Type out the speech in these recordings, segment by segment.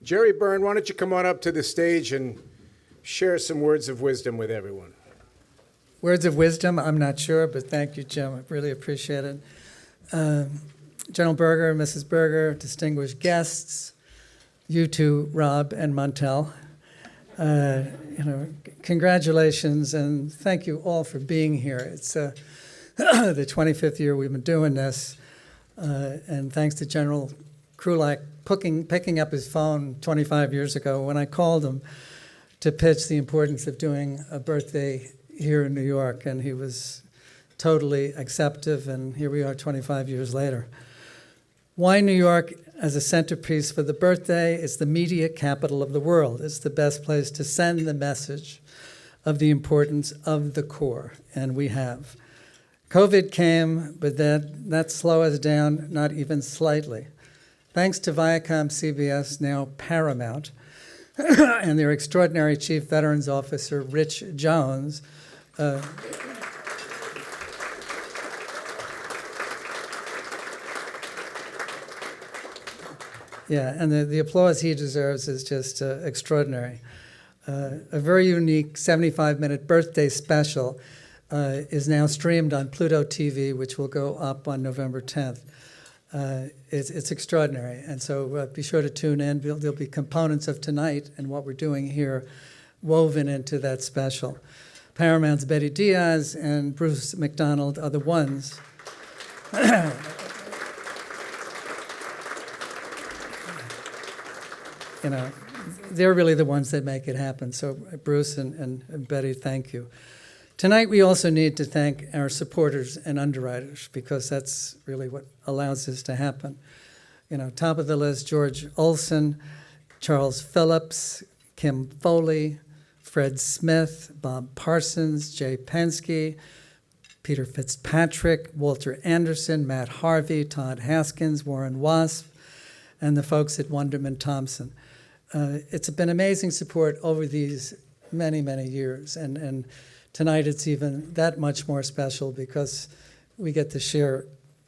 Gerry, Byrne, why don't you come on up to the stage and share some words of wisdom with everyone. Words of wisdom, I'm not sure, but thank you, Jim. I really appreciate it. General Berger, Mrs. Berger, distinguished guests, you two, Rob and Montel. Congratulations and thank you all for being here. It's the 25th year we've been doing this, and thanks to General Krulak picking up his phone 25 years ago when I called him to pitch the importance of doing a birthday here in New York, and he was totally acceptive, and here we are 25 years later. Why New York as a centerpiece for the birthday? It's the media capital of the world. It's the best place to send the message of the importance of the core, and we have. COVID came, but that slowed us down, not even slightly. Thanks to Viacom CBS, now Paramount, and their extraordinary Chief Veterans Officer, Rich Jones, and the applause he deserves is just extraordinary. A very unique 75-minute birthday special is now streamed on Pluto TV, which will go up on November 10th. It's extraordinary, and so be sure to tune in. There'll be components of tonight and what we're doing here woven into that special. Paramount's Betty Diaz and Bruce McDonald are the ones they're really the ones that make it happen. So Bruce and Betty, thank you. Tonight we also need to thank our supporters and underwriters, because that's really what allows this to happen. Top of the list, George Olson, Charles Phillips, Kim Foley, Fred Smith, Bob Parsons, Jay Penske, Peter Fitzpatrick, Walter Anderson, Matt Harvey, Todd Haskins, Warren Wasp, and the folks at Wonderman Thompson. It's been amazing support over these many, many years, and tonight it's even that much more special because we get to share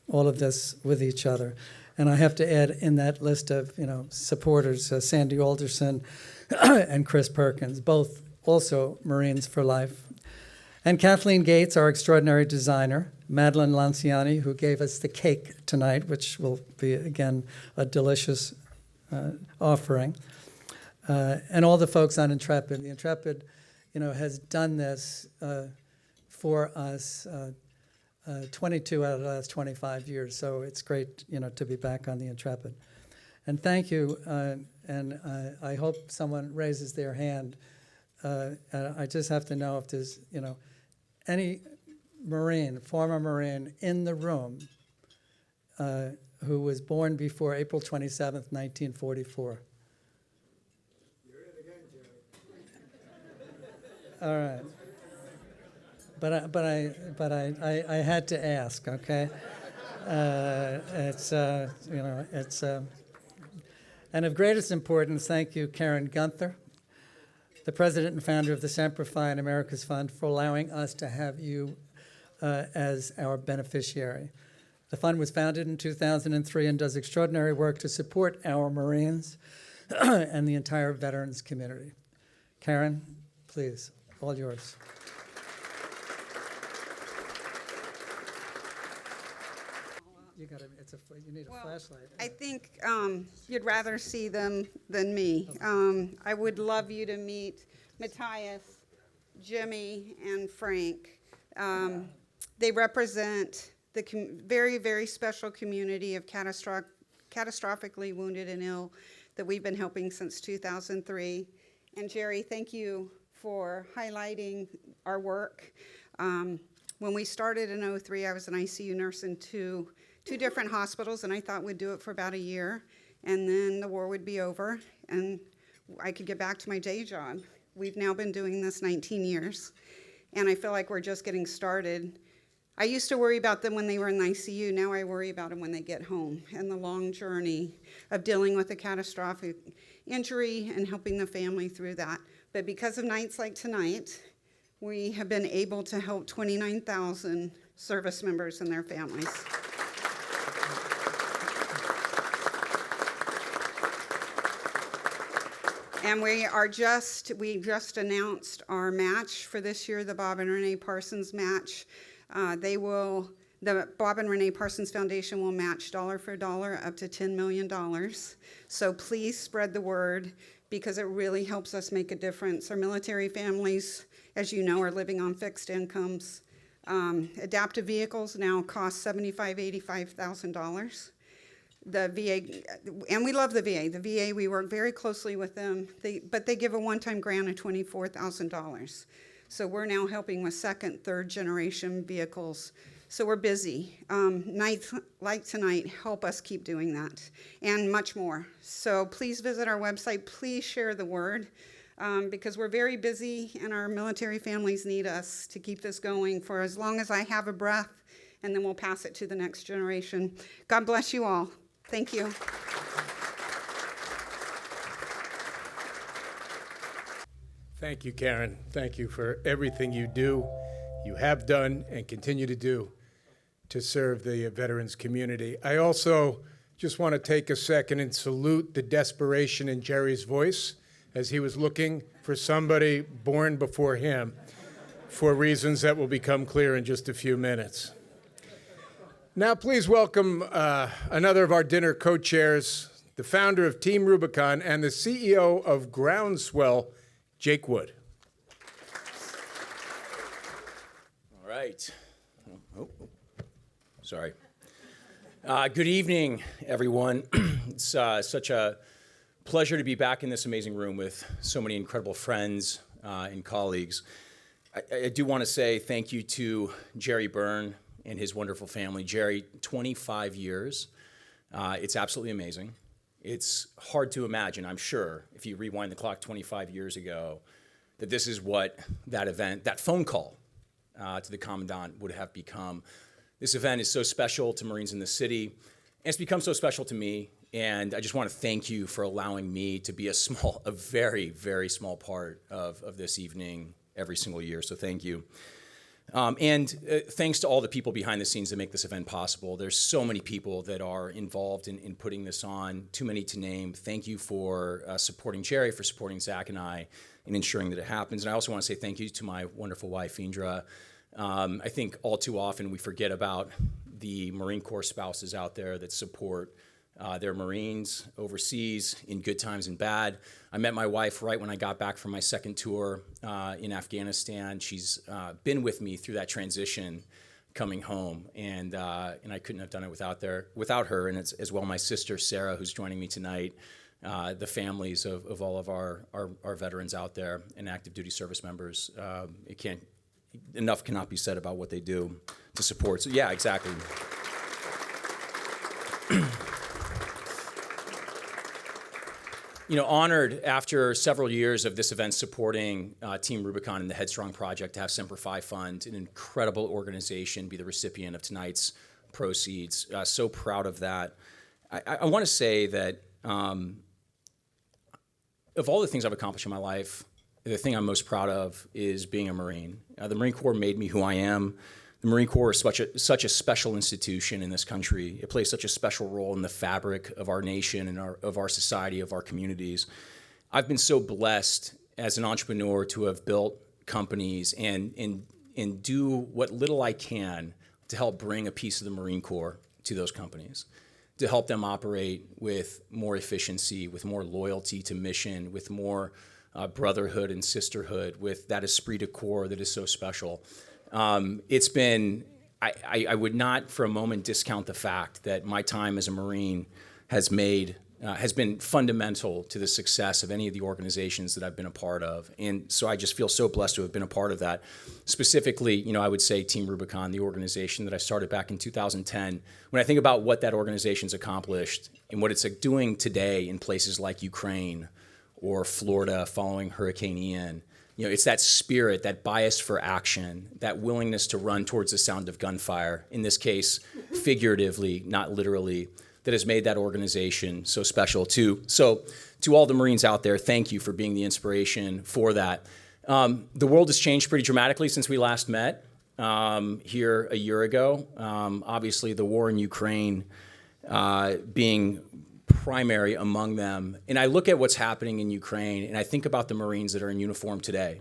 all of this with each other. And I have to add in that list of supporters, Sandy Alderson and Chris Perkins, both also Marines for life. And Kathleen Gates, our extraordinary designer, Madeline Lanciani, who gave us the cake tonight, which will be, again, a delicious offering. And all the folks on Intrepid. The Intrepid, has done this for us 22 out of the last 25 years. So it's great, to be back on the Intrepid. And thank you. And I hope someone raises their hand. I just have to know if there's, any Marine, former Marine in the room who was born before April 27th, 1944. You're in again, Gerry. All right. But I had to ask, okay? It's and of greatest importance, thank you, Karen Gunther, the president and founder of the Semper Fi and America's Fund, for allowing us to have you as our beneficiary. The fund was founded in 2003 and does extraordinary work to support our Marines and the entire veterans community. Karen, please, all yours. You need a flashlight. I think you'd rather see them than me. I would love you to meet Matthias, Jimmy, and Frank. They represent the very, very special community of catastrophically wounded and ill that we've been helping since 2003. And Gerry, thank you for highlighting our work. When we started in 2003, I was an ICU nurse in two different hospitals, and I thought we'd do it for about a year, and then the war would be over, and I could get back to my day job. We've now been doing this 19 years, and I feel like we're just getting started. I used to worry about them when they were in the ICU. Now I worry about them when they get home, and the long journey of dealing with a catastrophic injury and helping the family through that. But because of nights like tonight, we have been able to help 29,000 service members and their families. And we just announced our match for this year, the Bob and Renee Parsons match. The Bob and Renee Parsons Foundation will match dollar for dollar up to $10 million. So please spread the word, because it really helps us make a difference. Our military families, as you know, are living on fixed incomes. Adaptive vehicles now cost $75,000, $85,000. The VA, and we love the VA. The VA, we work very closely with them, but they give a one-time grant of $24,000. So we're now helping with second, third generation vehicles. So we're busy. Nights like tonight help us keep doing that, and much more. So please visit our website. Please share the word, because we're very busy, and our military families need us to keep this going for as long as I have a breath, and then we'll pass it to the next generation. God bless you all. Thank you. Thank you, Karen. Thank you for everything you do, you have done, and continue to do to serve the veterans community. I also just want to take a second and salute the desperation in Gerry's voice as he was looking for somebody born before him for reasons that will become clear in just a few minutes. Now, please welcome another of our dinner co-chairs, the founder of Team Rubicon and the CEO of Groundswell, Jake Wood. All right. Sorry. Good evening, everyone. It's such a pleasure to be back in this amazing room with so many incredible friends and colleagues. I do want to say thank you to Gerry Byrne and his wonderful family. Gerry, 25 years. It's absolutely amazing. It's hard to imagine, I'm sure, if you rewind the clock 25 years ago, that this is what that event, that phone call to the Commandant would have become. This event is so special to Marines in the city, and it's become so special to me, and I just want to thank you for allowing me to be a very, very small part of this evening every single year, so thank you. Thanks to all the people behind the scenes that make this event possible. There's so many people that are involved in putting this on, too many to name. Thank you for supporting Gerry, for supporting Zach and I, in ensuring that it happens. And I also want to say thank you to my wonderful wife, Indra. I think all too often we forget about the Marine Corps spouses out there that support their Marines overseas in good times and bad. I met my wife right when I got back from my second tour in Afghanistan. She's been with me through that transition coming home, and I couldn't have done it without her, and it's, as well, my sister Sarah, who's joining me tonight, the families of all of our veterans out there and active duty service members. Enough cannot be said about what they do to support. So yeah, exactly. Honored after several years of this event supporting Team Rubicon and the Headstrong Project to have Semper Fi Fund, an incredible organization, be the recipient of tonight's proceeds. So proud of that. I want to say that of all the things I've accomplished in my life, the thing I'm most proud of is being a Marine. The Marine Corps made me who I am. The Marine Corps is such a special institution in this country. It plays such a special role in the fabric of our nation and of our society, of our communities. I've been so blessed as an entrepreneur to have built companies and do what little I can to help bring a piece of the Marine Corps to those companies, to help them operate with more efficiency, with more loyalty to mission, with more brotherhood and sisterhood, with that esprit de corps that is so special. It's been, I would not for a moment discount the fact that my time as a Marine has been fundamental to the success of any of the organizations that I've been a part of. And so I just feel so blessed to have been a part of that. Specifically, I would say Team Rubicon, the organization that I started back in 2010. When I think about what that organization's accomplished and what it's doing today in places like Ukraine or Florida following Hurricane Ian, it's that spirit, that bias for action, that willingness to run towards the sound of gunfire, in this case, figuratively, not literally, that has made that organization so special. So to all the Marines out there, thank you for being the inspiration for that. The world has changed pretty dramatically since we last met here a year ago. Obviously, the war in Ukraine being primary among them. And I look at what's happening in Ukraine, and I think about the Marines that are in uniform today.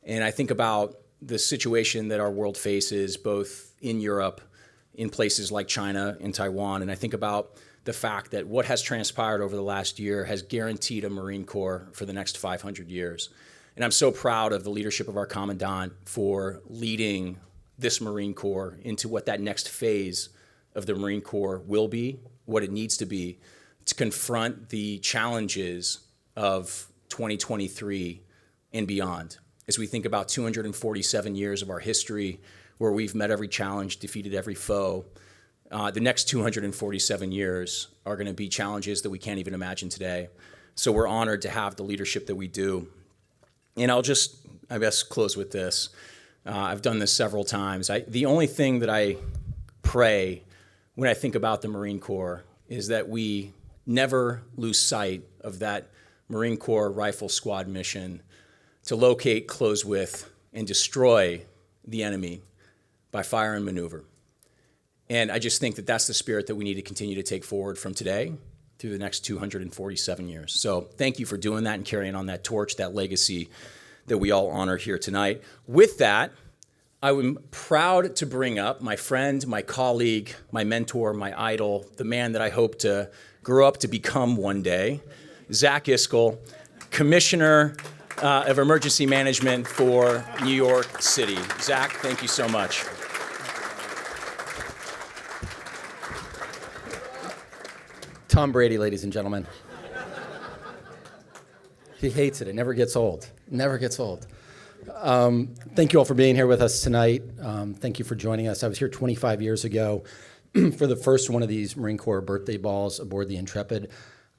And I think about the situation that our world faces, both in Europe, in places like China and Taiwan. And I think about the fact that what has transpired over the last year has guaranteed a Marine Corps for the next 500 years. And I'm so proud of the leadership of our Commandant for leading this Marine Corps into what that next phase of the Marine Corps will be, what it needs to be, to confront the challenges of 2023 and beyond. As we think about 247 years of our history, where we've met every challenge, defeated every foe, the next 247 years are going to be challenges that we can't even imagine today. So we're honored to have the leadership that we do. And I'll just, I guess, close with this. I've done this several times. The only thing that I pray when I think about the Marine Corps is that we never lose sight of that Marine Corps Rifle Squad mission to locate, close with, and destroy the enemy by fire and maneuver. And I just think that that's the spirit that we need to continue to take forward from today through the next 247 years. So thank you for doing that and carrying on that torch, that legacy that we all honor here tonight. With that, I'm proud to bring up my friend, my colleague, my mentor, my idol, the man that I hope to grow up to become one day, Zach Iscol, Commissioner of Emergency Management for New York City. Zach, thank you so much. Tom Brady, ladies and gentlemen. He hates it. It never gets old. Never gets old. Thank you all for being here with us tonight. Thank you for joining us. I was here 25 years ago for the first one of these Marine Corps birthday balls aboard the Intrepid.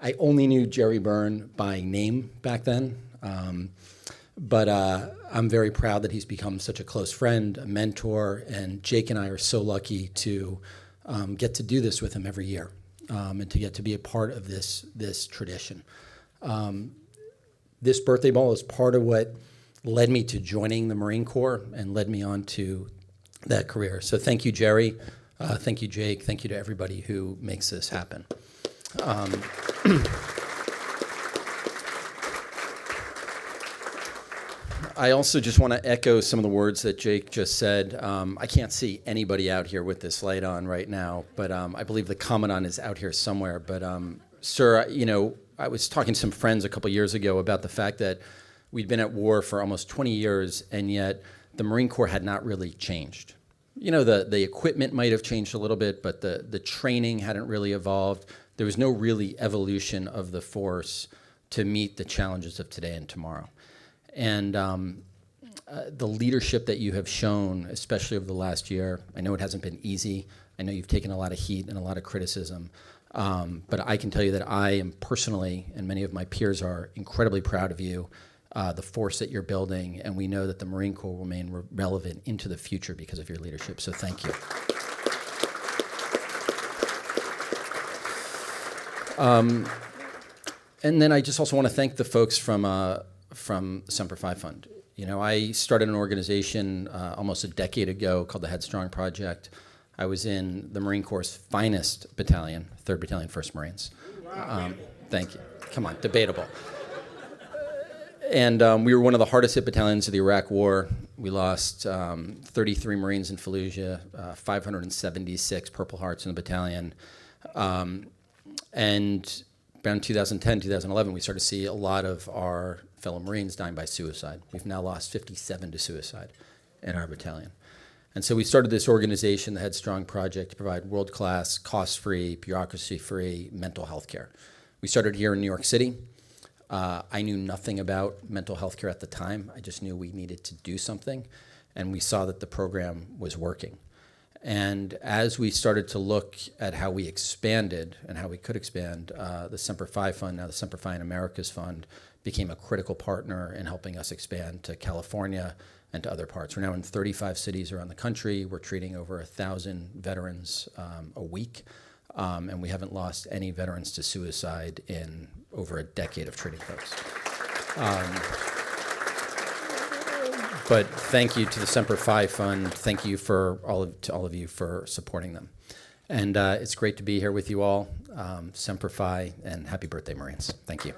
I only knew Gerry Byrne by name back then, but I'm very proud that he's become such a close friend, a mentor, and Jake and I are so lucky to get to do this with him every year. And to get to be a part of this tradition. This birthday ball is part of what led me to joining the Marine Corps and led me on to that career. So thank you, Gerry. Thank you, Jake. Thank you to everybody who makes this happen. I also just want to echo some of the words that Jake just said. I can't see anybody out here with this light on right now, but I believe the Commandant is out here somewhere. But, sir, I was talking to some friends a couple years ago about the fact that we'd been at war for almost 20 years, and yet the Marine Corps had not really changed. The equipment might have changed a little bit, but the training hadn't really evolved. There was no really evolution of the force to meet the challenges of today and tomorrow. And the leadership that you have shown, especially over the last year, I know it hasn't been easy. I know you've taken a lot of heat and a lot of criticism. But I can tell you that I am personally, and many of my peers are, incredibly proud of you, the force that you're building, and we know that the Marine Corps will remain relevant into the future because of your leadership. So thank you. And then I just also want to thank the folks from the Semper Fi Fund. I started an organization almost a decade ago called the Headstrong Project. I was in the Marine Corps' finest battalion, 3rd Battalion, 1st Marines. Thank you. Come on, debatable. And we were one of the hardest hit battalions of the Iraq War. We lost 33 Marines in Fallujah, 576 Purple Hearts in the battalion. And around 2010, 2011, we started to see a lot of our fellow Marines dying by suicide. We've now lost 57 to suicide in our battalion. And so we started this organization, the Headstrong Project, to provide world-class, cost-free, bureaucracy-free mental health care. We started here in New York City. I knew nothing about mental health care at the time. I just knew we needed to do something, and we saw that the program was working. And as we started to look at how we expanded and how we could expand, the Semper Fi Fund, now the Semper Fi in Americas Fund, became a critical partner in helping us expand to California and to other parts. We're now in 35 cities around the country. We're treating over 1,000 veterans a week, and we haven't lost any veterans to suicide in over a decade of treating folks. But thank you to the Semper Fi Fund. Thank you to all of you for supporting them. And it's great to be here with you all. Semper Fi, and happy birthday, Marines. Thank you.